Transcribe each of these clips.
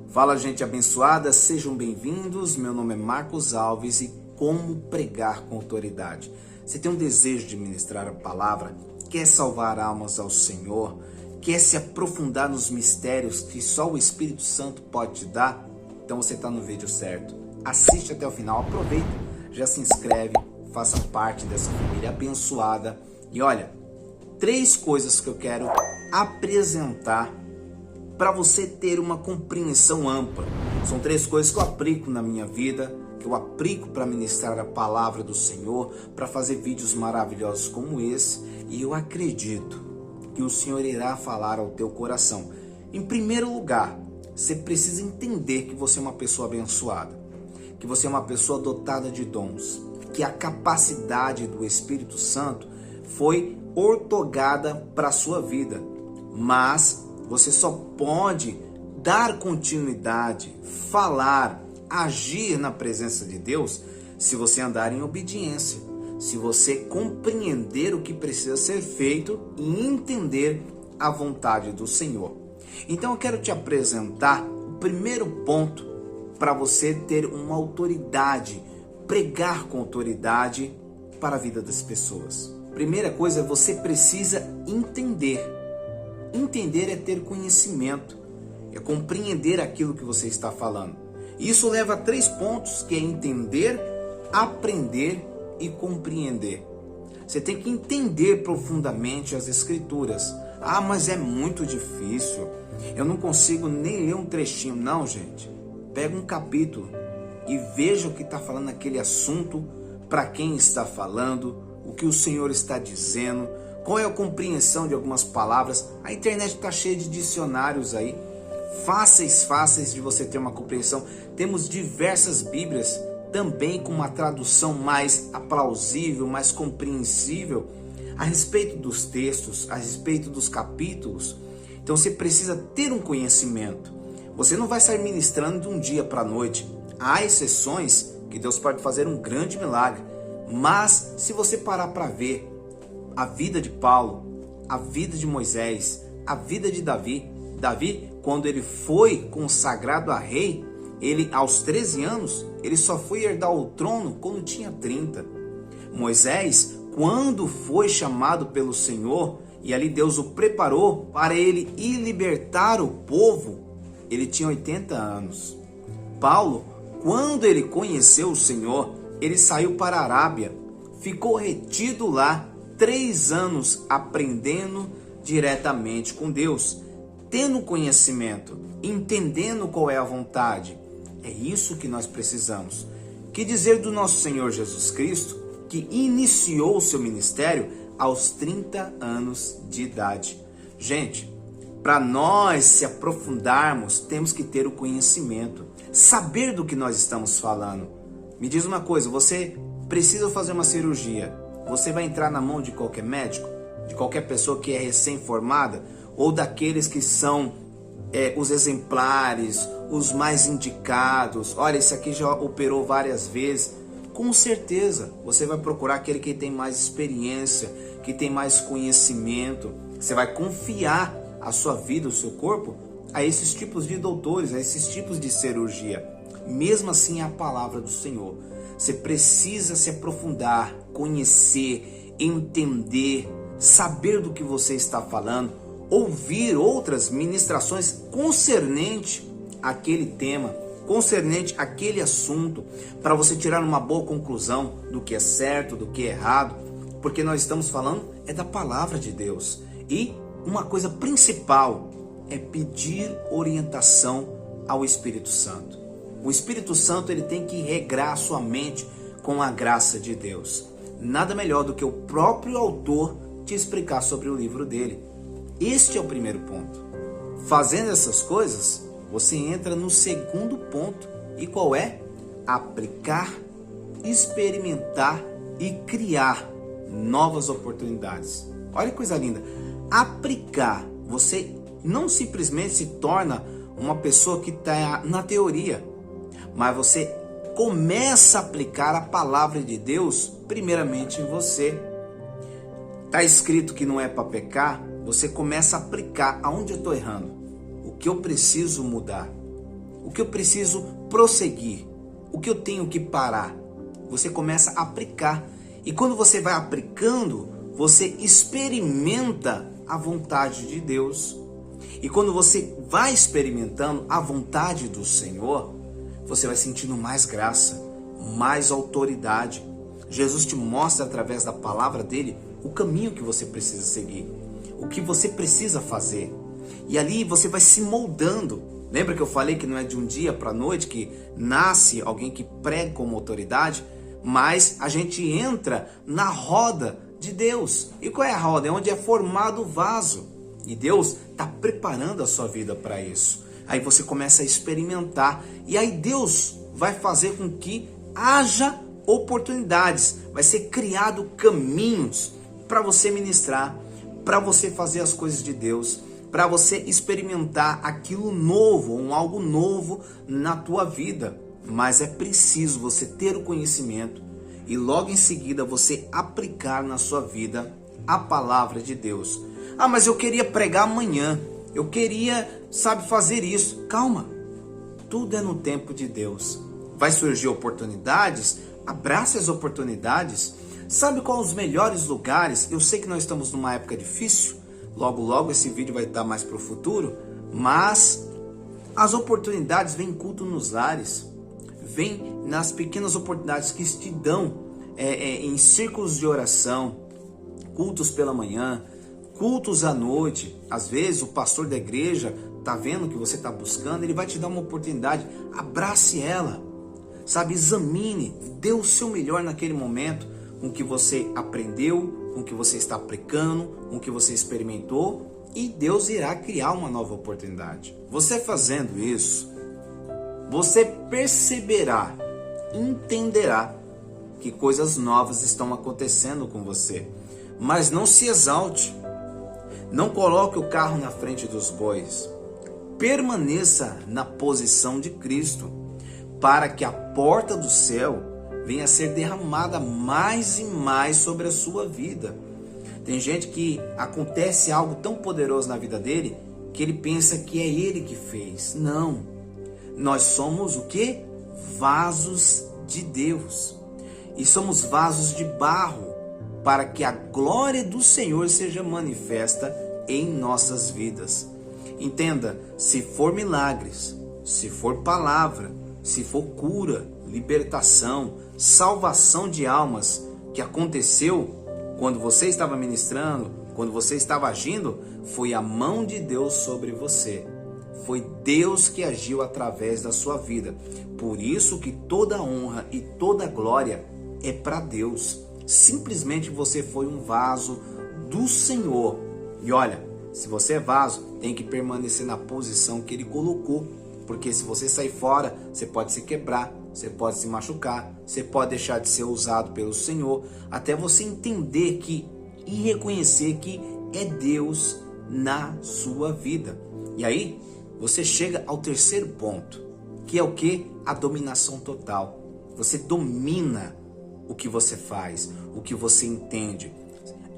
Fala, gente abençoada, sejam bem-vindos. Meu nome é Marcos Alves e como pregar com autoridade. Você tem um desejo de ministrar a palavra, quer salvar almas ao Senhor, quer se aprofundar nos mistérios que só o Espírito Santo pode te dar? Então você está no vídeo certo. Assiste até o final, aproveita, já se inscreve, faça parte dessa família abençoada. E olha, 3 coisas que eu quero apresentar para você ter uma compreensão ampla. São 3 coisas que eu aplico na minha vida, que eu aplico para ministrar a palavra do Senhor, para fazer vídeos maravilhosos como esse, e eu acredito que o Senhor irá falar ao teu coração. Em primeiro lugar, você precisa entender que você é uma pessoa abençoada, que você é uma pessoa dotada de dons, que a capacidade do Espírito Santo foi ortogada para a sua vida, mas você só pode dar continuidade, falar, agir na presença de Deus se você andar em obediência, se você compreender o que precisa ser feito e entender a vontade do Senhor. Então eu quero te apresentar o primeiro ponto para você ter uma autoridade, pregar com autoridade para a vida das pessoas. Primeira coisa, você precisa entender. Entender é ter conhecimento, é compreender aquilo que você está falando. Isso leva a 3 pontos, que é entender, aprender e compreender. Você tem que entender profundamente as Escrituras. Ah, mas é muito difícil, eu não consigo nem ler um trechinho. Não, gente, pega um capítulo e veja o que está falando aquele assunto, para quem está falando, o que o Senhor está dizendo, qual é a compreensão de algumas palavras. A internet está cheia de dicionários aí, fáceis de você ter uma compreensão. Temos diversas Bíblias também com uma tradução mais aplausível, mais compreensível a respeito dos textos, a respeito dos capítulos. Então você precisa ter um conhecimento. Você não vai sair ministrando de um dia para a noite. Há exceções que Deus pode fazer um grande milagre, mas se você parar para ver a vida de Paulo, a vida de Moisés, a vida de Davi, quando ele foi consagrado a rei, ele aos 13 anos, ele só foi herdar o trono quando tinha 30. Moisés, quando foi chamado pelo Senhor, e ali Deus o preparou para ele ir libertar o povo, ele tinha 80 anos. Paulo, quando ele conheceu o Senhor, ele saiu para a Arábia, ficou retido lá 3 anos aprendendo diretamente com Deus, tendo conhecimento, entendendo qual é a vontade. É isso que nós precisamos. Que dizer do nosso Senhor Jesus Cristo, que iniciou o seu ministério aos 30 anos de idade. Gente, para nós se aprofundarmos, temos que ter o conhecimento, saber do que nós estamos falando. Me diz uma coisa, você precisa fazer uma cirurgia, você vai entrar na mão de qualquer médico, de qualquer pessoa que é recém-formada, ou daqueles que são os exemplares, os mais indicados? Olha, esse aqui já operou várias vezes. Com certeza, você vai procurar aquele que tem mais experiência, que tem mais conhecimento. Você vai confiar a sua vida, o seu corpo, a esses tipos de doutores, a esses tipos de cirurgia. Mesmo assim, é a palavra do Senhor. Você precisa se aprofundar, conhecer, entender, saber do que você está falando, ouvir outras ministrações concernente àquele tema, concernente àquele assunto, para você tirar uma boa conclusão do que é certo, do que é errado, porque nós estamos falando é da palavra de Deus. E uma coisa principal é pedir orientação ao Espírito Santo. O Espírito Santo, ele tem que regrar a sua mente com a graça de Deus. Nada melhor do que o próprio autor te explicar sobre o livro dele. Este é o primeiro ponto. Fazendo essas coisas, você entra no segundo ponto. E qual é? Aplicar, experimentar e criar novas oportunidades. Olha que coisa linda. Aplicar. Você não simplesmente se torna uma pessoa que está na teoria, mas você começa a aplicar a palavra de Deus primeiramente em você. Está escrito que não é para pecar, você começa a aplicar. Aonde eu estou errando? O que eu preciso mudar? o que eu preciso prosseguir, o que eu tenho que parar. Você começa a aplicar. E quando você vai aplicando, você experimenta a vontade de Deus. E quando você vai experimentando a vontade do Senhor, você vai sentindo mais graça, mais autoridade. Jesus te mostra através da palavra dele o caminho que você precisa seguir, o que você precisa fazer. E ali você vai se moldando. Lembra que eu falei que não é de um dia para a noite que nasce alguém que prega como autoridade? Mas a gente entra na roda de Deus. E qual é a roda? É onde é formado o vaso. E Deus está preparando a sua vida para isso. Aí você começa a experimentar. E aí Deus vai fazer com que haja oportunidades. Vai ser criado caminhos para você ministrar, para você fazer as coisas de Deus, para você experimentar aquilo novo, algo novo na tua vida. Mas é preciso você ter o conhecimento e logo em seguida você aplicar na sua vida a palavra de Deus. Ah, mas eu queria pregar amanhã, eu queria, fazer isso. Calma, tudo é no tempo de Deus. Vai surgir oportunidades, abrace as oportunidades. Sabe qual os melhores lugares? Eu sei que nós estamos numa época difícil, logo esse vídeo vai estar mais para o futuro, mas as oportunidades vêm em culto nos lares, vem nas pequenas oportunidades que te dão em círculos de oração, cultos pela manhã, cultos à noite. Às vezes o pastor da igreja está vendo o que você está buscando, ele vai te dar uma oportunidade, abrace ela, examine, dê o seu melhor naquele momento, com o que você aprendeu, com o que você está aplicando, com o que você experimentou, e Deus irá criar uma nova oportunidade. Você fazendo isso, você perceberá, entenderá que coisas novas estão acontecendo com você. Mas não se exalte, não coloque o carro na frente dos bois. Permaneça na posição de Cristo, para que a porta do céu venha a ser derramada mais e mais sobre a sua vida. Tem gente que acontece algo tão poderoso na vida dele, que ele pensa que é ele que fez. Não, nós somos o quê? Vasos de Deus. E somos vasos de barro, para que a glória do Senhor seja manifesta em nossas vidas. Entenda, se for milagres, se for palavra, se for cura, libertação, salvação de almas que aconteceu quando você estava ministrando, quando você estava agindo, foi a mão de Deus sobre você. Foi Deus que agiu através da sua vida. Por isso que toda honra e toda glória é para Deus. Simplesmente você foi um vaso do Senhor. E olha, se você é vaso, tem que permanecer na posição que Ele colocou. Porque se você sair fora, você pode se quebrar, você pode se machucar, você pode deixar de ser usado pelo Senhor, até você entender que e reconhecer que é Deus na sua vida. E aí, você chega ao terceiro ponto, que é o que? A dominação total. Você domina o que você faz, o que você entende.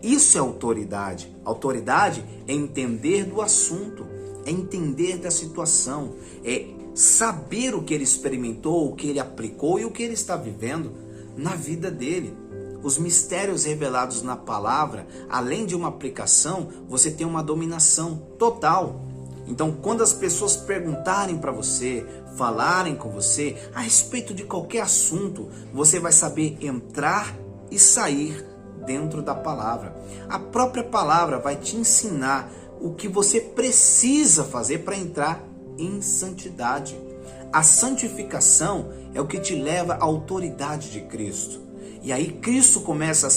Isso é autoridade. Autoridade é entender do assunto, é entender da situação, é saber o que ele experimentou, o que ele aplicou e o que ele está vivendo na vida dele. Os mistérios revelados na palavra, além de uma aplicação, você tem uma dominação total. Então, quando as pessoas perguntarem para você, falarem com você a respeito de qualquer assunto, você vai saber entrar e sair dentro da palavra. A própria palavra vai te ensinar o que você precisa fazer para entrar em santidade. A santificação é o que te leva à autoridade de Cristo. E aí Cristo começa a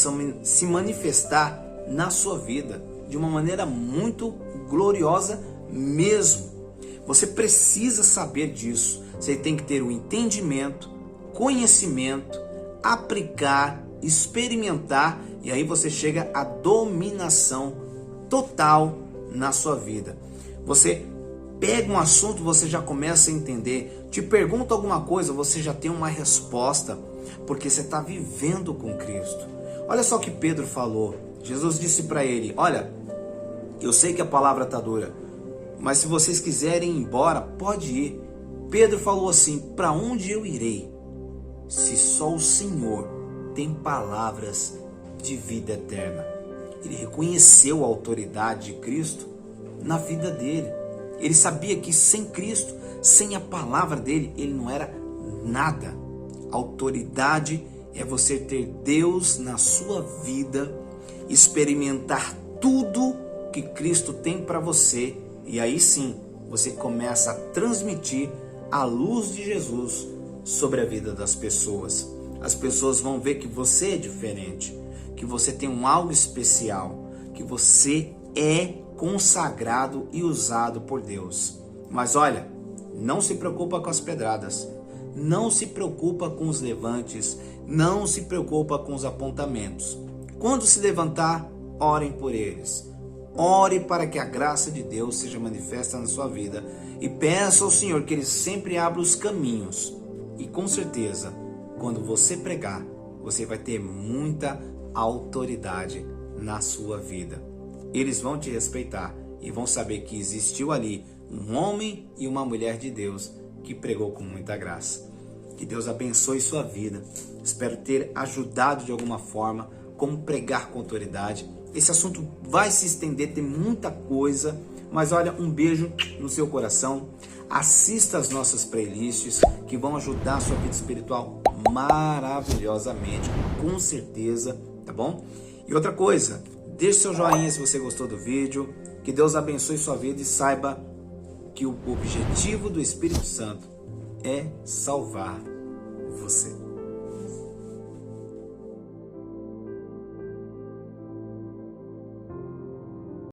se manifestar na sua vida de uma maneira muito gloriosa mesmo. Você precisa saber disso. Você tem que ter o entendimento, conhecimento, aplicar, experimentar, e aí você chega à dominação total na sua vida. Você pega um assunto, você já começa a entender. Te pergunta alguma coisa, você já tem uma resposta, porque você está vivendo com Cristo. Olha só o que Pedro falou. Jesus disse para ele: olha, eu sei que a palavra está dura, mas se vocês quiserem ir embora, pode ir. Pedro falou assim: para onde eu irei, se só o Senhor tem palavras de vida eterna? Ele reconheceu a autoridade de Cristo na vida dele. Ele sabia que sem Cristo, sem a palavra dele, ele não era nada. Autoridade é você ter Deus na sua vida, experimentar tudo que Cristo tem para você, e aí sim você começa a transmitir a luz de Jesus sobre a vida das pessoas. As pessoas vão ver que você é diferente, que você tem um algo especial, que você é consagrado e usado por Deus. Mas olha, não se preocupa com as pedradas, não se preocupa com os levantes, não se preocupa com os apontamentos. Quando se levantar, orem por eles. Ore para que a graça de Deus seja manifesta na sua vida e peça ao Senhor que Ele sempre abra os caminhos. E com certeza, quando você pregar, você vai ter muita autoridade na sua vida. Eles vão te respeitar e vão saber que existiu ali um homem e uma mulher de Deus que pregou com muita graça. Que Deus abençoe sua vida. Espero ter ajudado de alguma forma como pregar com autoridade. Esse assunto vai se estender, tem muita coisa, mas olha, um beijo no seu coração. Assista as nossas playlists que vão ajudar a sua vida espiritual maravilhosamente, com certeza, tá bom? E outra coisa, deixe seu joinha se você gostou do vídeo. Que Deus abençoe sua vida e saiba que o objetivo do Espírito Santo é salvar você.